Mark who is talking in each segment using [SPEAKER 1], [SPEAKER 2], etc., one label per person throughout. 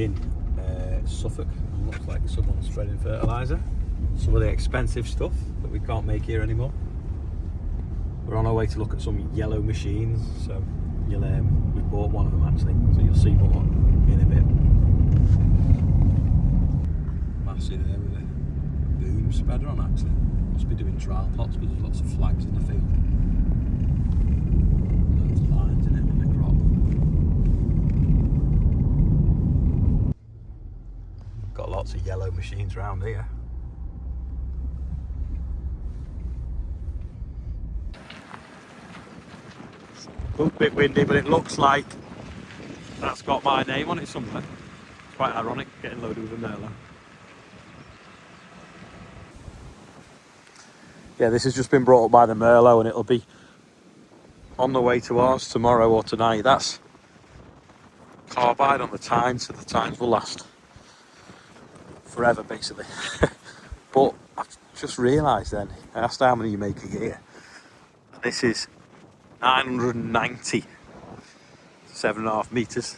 [SPEAKER 1] in Suffolk, and looks like someone's spreading fertiliser. Some of the expensive stuff that we can't make here anymore. We're on our way to look at some yellow machines, so you'll we bought one of them actually, so you'll see more in a bit. Massive there with a boom spreader on actually. Must be doing trial plots because there's lots of flags in the field. There's lines in it in the crop. Got lots of yellow machines around here. A bit windy, but it looks like that's got my name on it somewhere. It's quite ironic getting loaded with a Merlot. Yeah, this has just been brought up by the Merlot and it'll be on the way to ours tomorrow or tonight. That's carbide on the tines, so the tines will last forever basically. But I've just realised then, I asked how many you make a year. This is 990 7.5 metres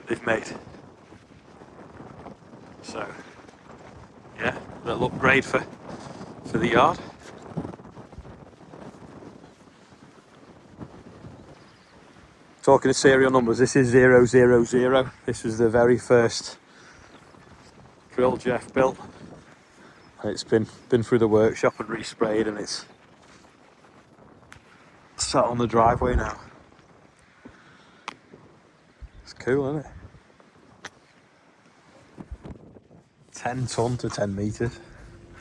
[SPEAKER 1] they've made. So yeah, little upgrade for the yard. Talking of serial numbers, this is 000. This was the very first drill Jeff built. And it's been through the workshop and resprayed, and it's sat on the driveway now. It's cool, isn't it? 10 tonne to 10 metres.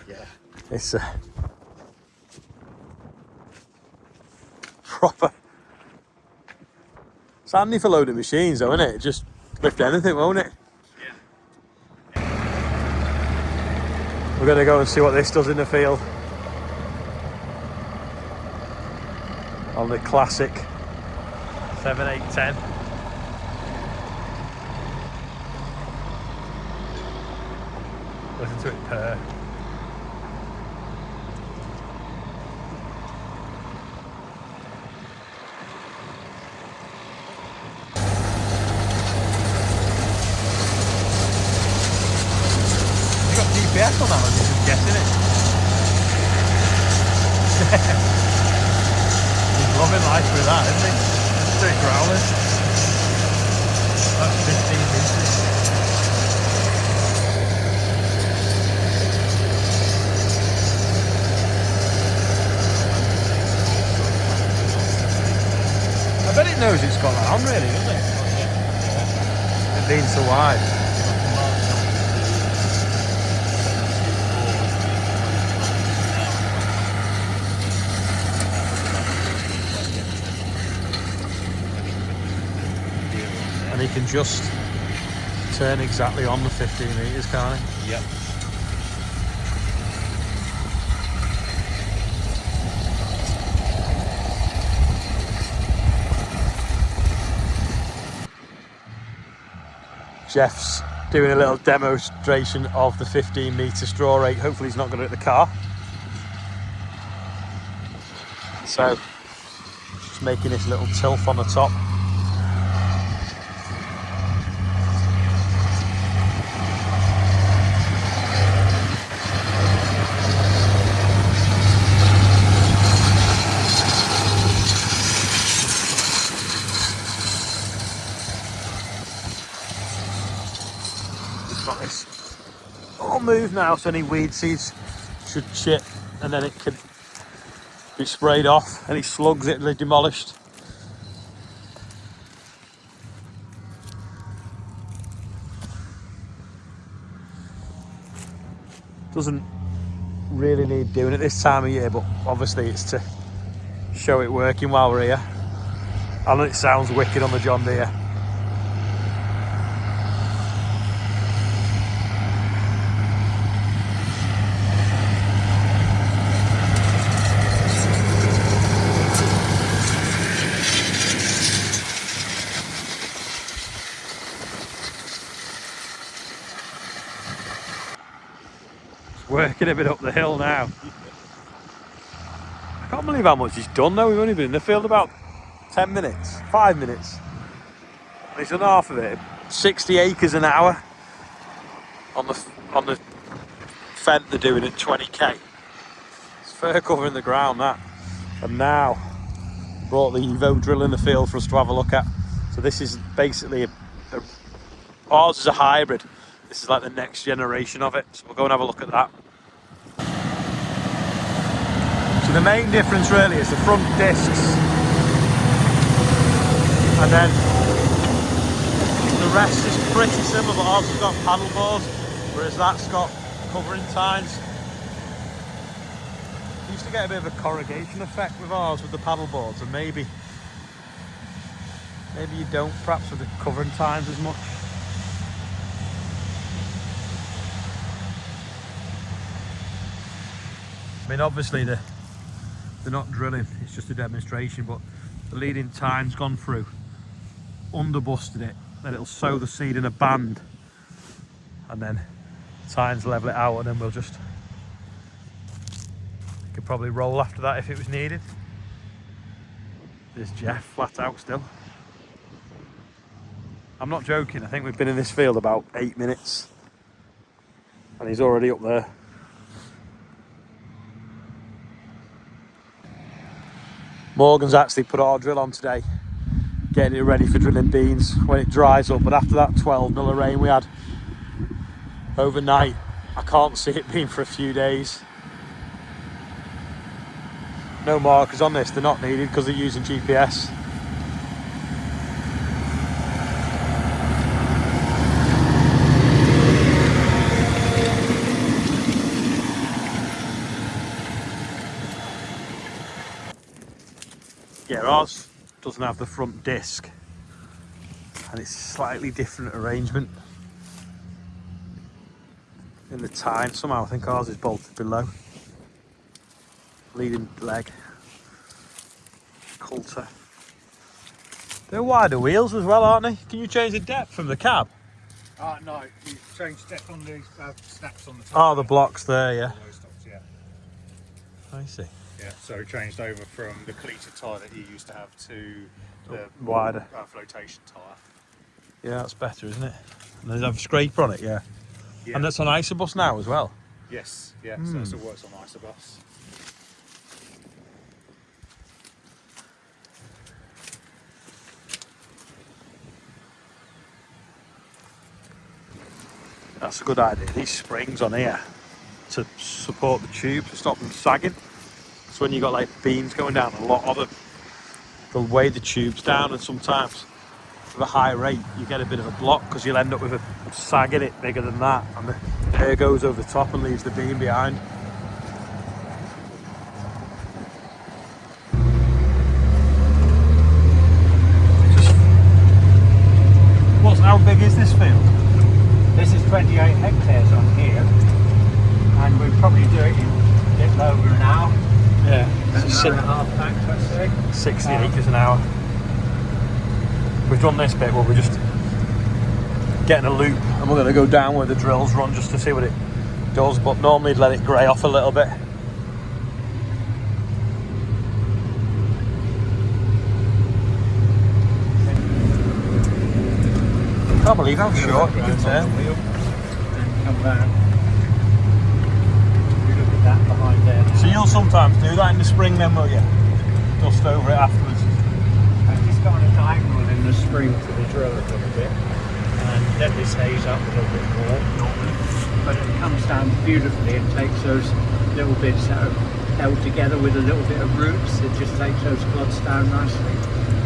[SPEAKER 1] Yeah. It's a proper. It's handy for loading machines though, isn't it? Just lift anything, won't it? Yeah. We're going to go and see what this does in the field. On the classic 7810. Listen to it purr. You got GPS on that one, you're just guessing it. He's loving life with that, isn't he? Just doing growlers. That's 15 metres. I bet it knows it's got that on really, doesn't it? It being so wide. And he can just turn exactly on the 15 metres, can't he? Yep. Jeff's doing a little demonstration of the 15 metre straw rake. Hopefully he's not going to hit the car. So, just making this little tilth on the top. Got this all moved now, so any weed seeds should chip and then it can be sprayed off. Any slugs it'll be demolished. Doesn't really need doing it this time of year, but obviously it's to show it working while we're here. I know it sounds wicked on the John Deere. Working a bit up the hill now. I can't believe how much he's done though. We've only been in the field about 10 minutes, 5 minutes. And he's done half of it. 60 acres an hour on the Fent. They're doing at 20k. It's fair covering the ground, that. And now brought the Evo drill in the field for us to have a look at. So this is basically ours is a hybrid. This is like the next generation of it. So we'll go and have a look at that. So the main difference really is the front discs, and then the rest is pretty similar, but ours has got paddle boards, whereas that's got covering tines. We used to get a bit of a corrugation effect with ours with the paddle boards, and maybe you don't, perhaps with the covering tines as much. I mean, obviously they're not drilling, it's just a demonstration, but the leading tine's gone through, underbusted it, then it'll sow the seed in a band, and then tines level it out, and then we'll just, could probably roll after that if it was needed. There's Jeff, flat out still. I'm not joking, I think we've been in this field about 8 minutes, and he's already up there. Morgan's actually put our drill on today, getting it ready for drilling beans when it dries up, but after that 12 mil of rain we had overnight, I can't see it being for a few days. No markers on this, they're not needed because they're using GPS. Yeah, ours doesn't have the front disc, and it's slightly different arrangement in the tine. Somehow I think ours is bolted below. Leading leg, coulter. They're wider wheels as well, aren't they? Can you change the depth from the cab?
[SPEAKER 2] No, you change depth on the snaps on the top.
[SPEAKER 1] Oh, the blocks there, yeah.
[SPEAKER 2] Those stops, yeah.
[SPEAKER 1] I see.
[SPEAKER 2] Yeah, so we changed over from the cleated tyre that you used to have to the
[SPEAKER 1] wider
[SPEAKER 2] flotation tyre.
[SPEAKER 1] Yeah, that's better, isn't it? And there's a scraper on it, yeah. And that's on Isobus now as well.
[SPEAKER 2] Yes, yeah, so it still works on Isobus.
[SPEAKER 1] That's a good idea. These springs on here to support the tube to stop them sagging. So when you got like beans going down a lot of them, they'll weigh the tubes down, and sometimes with a high rate you get a bit of a block because you'll end up with a sag in it bigger than that, and the air goes over the top and leaves the beam behind. How big is this field?
[SPEAKER 3] This is 28 hectares on here, and we'll probably do it in a little over an hour.
[SPEAKER 1] Yeah,
[SPEAKER 3] An hour and a half max, I'd say.
[SPEAKER 1] 60 acres an hour. We've done this bit where we're just getting a loop, and we're going to go down where the drills run just to see what it does, but normally let it grey off a little bit. I can't believe how short you can turn.
[SPEAKER 3] And come round. You look at that behind there.
[SPEAKER 1] So you'll sometimes do that in the spring then, will you? Dust over it afterwards.
[SPEAKER 3] I've just got a diagonal in the spring to the drill a little bit, and let this haze up a little bit more normally. But it comes down beautifully and takes those little bits that are held together with a little bit of roots. It just takes those clods down nicely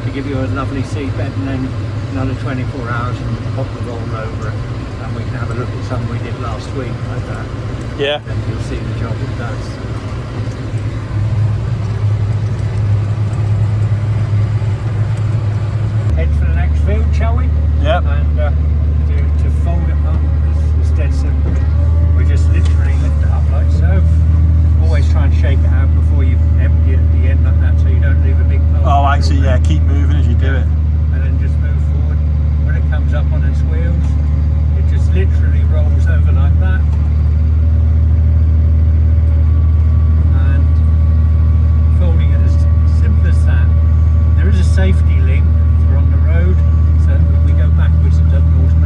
[SPEAKER 3] to give you a lovely seedbed, and then another 24 hours and pop the roll over it, and we can have a look at some we did last week like that.
[SPEAKER 1] Yeah.
[SPEAKER 3] And you'll see the job it does. Head for the next field, shall we?
[SPEAKER 1] Yep.
[SPEAKER 3] And to fold it up is dead simple. We just literally lift it up like so. Always try and shake it out before you empty it at the end like that, so you don't leave a big pile.
[SPEAKER 1] Oh, I see, yeah, keep moving as you do it.
[SPEAKER 3] And then just move forward. When it comes up on its wheels, it just literally rolls over like that. And folding it as simple as that. There is a safety link for on the road, so when we go backwards it doesn't automatically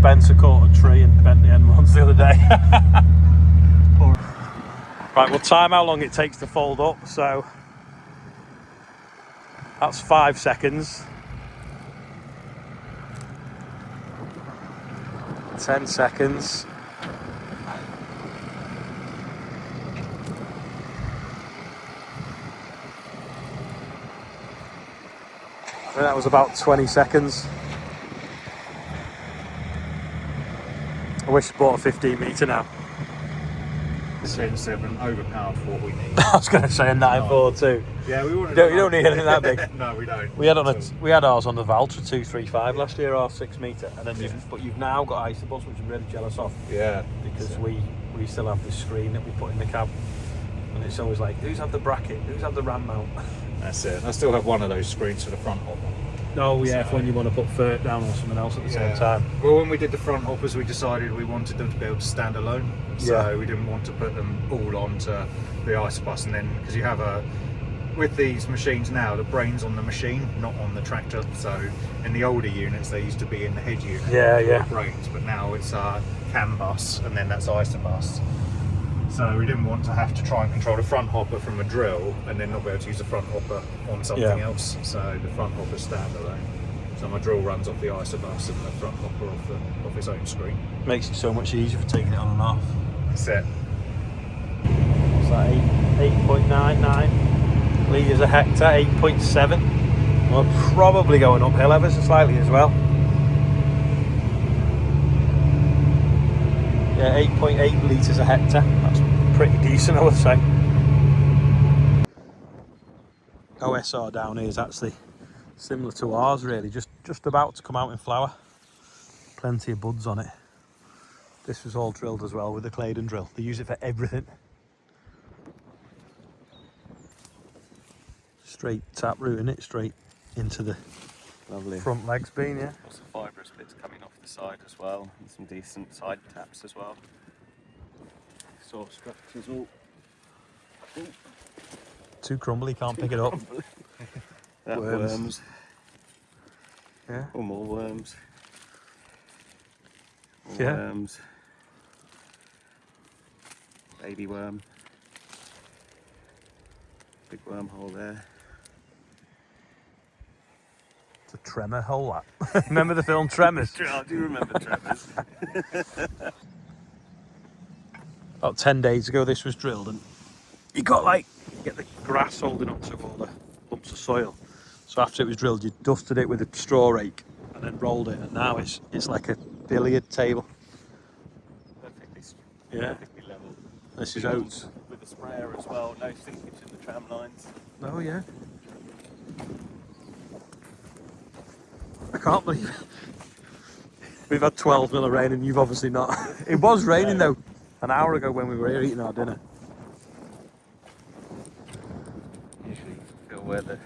[SPEAKER 1] Spencer caught a tree and bent the end once the other day. Right, we'll time how long it takes to fold up. So that's 5 seconds. 10 seconds. I think that was about 20 seconds. I wish I bought a 15 metre now.
[SPEAKER 2] Expensive and overpowered for what we need.
[SPEAKER 1] I was going to say a 942.
[SPEAKER 2] Yeah, we
[SPEAKER 1] You
[SPEAKER 2] wanted.
[SPEAKER 1] don't need anything that big.
[SPEAKER 2] No, we don't.
[SPEAKER 1] We had ours on the Valtra 235 last year, our 6 metre, and then you've now got Isobus, which I'm really jealous of.
[SPEAKER 2] Yeah,
[SPEAKER 1] because we still have this screen that we put in the cab, and it's always like, who's had the bracket? Who's had the ram mount?
[SPEAKER 2] That's it. I still have one of those screens for the front hopper.
[SPEAKER 1] Oh yeah, for when you want to put Fert down or something else at the same time.
[SPEAKER 2] Well, when we did the front hoppers, we decided we wanted them to be able to stand alone. So we didn't want to put them all onto the Isobus, and then because you have with these machines now, the brain's on the machine, not on the tractor. So in the older units, they used to be in the head unit. The brains, but now it's CAN bus, and then that's Isobus. So we didn't want to have to try and control the front hopper from a drill and then not be able to use the front hopper on something else. So the front hopper's standalone. So my drill runs off the Isobus and the front hopper off its own screen.
[SPEAKER 1] Makes it so much easier for taking it on and off.
[SPEAKER 2] That's it.
[SPEAKER 1] What's that, 8.99 litres a hectare, 8.7. We're probably going uphill ever so slightly as well. Yeah, 8.8 litres a hectare. That's pretty decent, I would say. OSR down here is actually similar to ours, really. Just about to come out in flower. Plenty of buds on it. This was all drilled as well with the Claydon drill. They use it for everything. Straight tap rooting it straight into the front legs being, yeah.
[SPEAKER 4] Lots of fibrous bits coming off the side as well, and some decent side taps as well. Sort of structures all. Ooh.
[SPEAKER 1] Too crumbly, can't pick it up.
[SPEAKER 4] Worms.
[SPEAKER 1] Yeah.
[SPEAKER 4] Or more worms. More
[SPEAKER 1] Yeah.
[SPEAKER 4] worms. Baby worm. Big wormhole there.
[SPEAKER 1] It's a tremor hole, that. Remember the film Tremors?
[SPEAKER 4] I do remember Tremors.
[SPEAKER 1] About 10 days ago this was drilled, and you get the grass holding up to all the lumps of soil. So after it was drilled, you dusted it with a straw rake and then rolled it, and now it's like a billiard table.
[SPEAKER 4] Perfectly level.
[SPEAKER 1] This is oats.
[SPEAKER 4] With a sprayer as well, no sinkage in the tram lines.
[SPEAKER 1] Oh yeah. I can't believe it. We've had 12 mil of rain and you've obviously not. It was raining though an hour ago when we were here eating our dinner.
[SPEAKER 4] Usually feel where the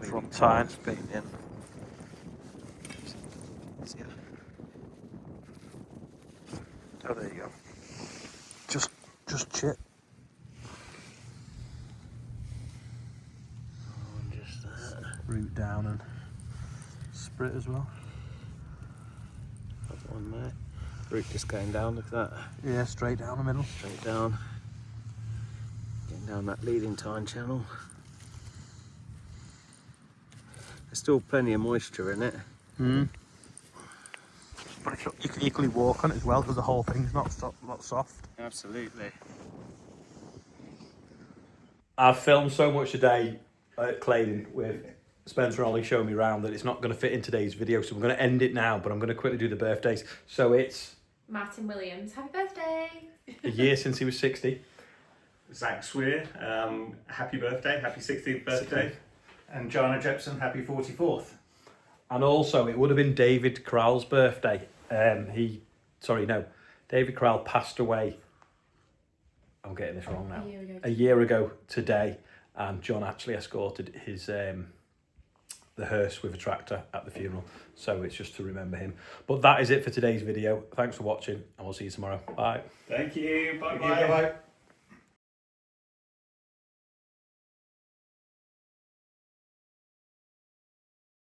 [SPEAKER 1] Front tines
[SPEAKER 4] been in.
[SPEAKER 1] Oh, there you go. Just chip.
[SPEAKER 4] Just that.
[SPEAKER 1] Root down and sprit as well.
[SPEAKER 4] Got one there. Root just going down, look at that.
[SPEAKER 1] Yeah, straight down the middle.
[SPEAKER 4] Straight down. Getting down that leading tine channel. There's still plenty of moisture in it.
[SPEAKER 1] But you can equally walk on it as well because the whole thing's not soft.
[SPEAKER 4] Absolutely.
[SPEAKER 1] I've filmed so much today at Claydon with Spencer and Olly showing me around that it's not going to fit in today's video, so we're going to end it now, but I'm going to quickly do the birthdays. So it's
[SPEAKER 5] Martin Williams, happy birthday!
[SPEAKER 1] a year since he was 60.
[SPEAKER 6] Zach Swear, happy birthday, happy 16th birthday. And Jana Jepson, happy 44th.
[SPEAKER 1] And also, it would have been David Crowell's birthday. David Crowell passed away. I'm getting this wrong now. A year ago today, and John actually escorted his the hearse with a tractor at the funeral. So it's just to remember him. But that is it for today's video. Thanks for watching, and we'll see you tomorrow. Bye.
[SPEAKER 6] Thank you. Bye-bye.
[SPEAKER 1] Bye-bye.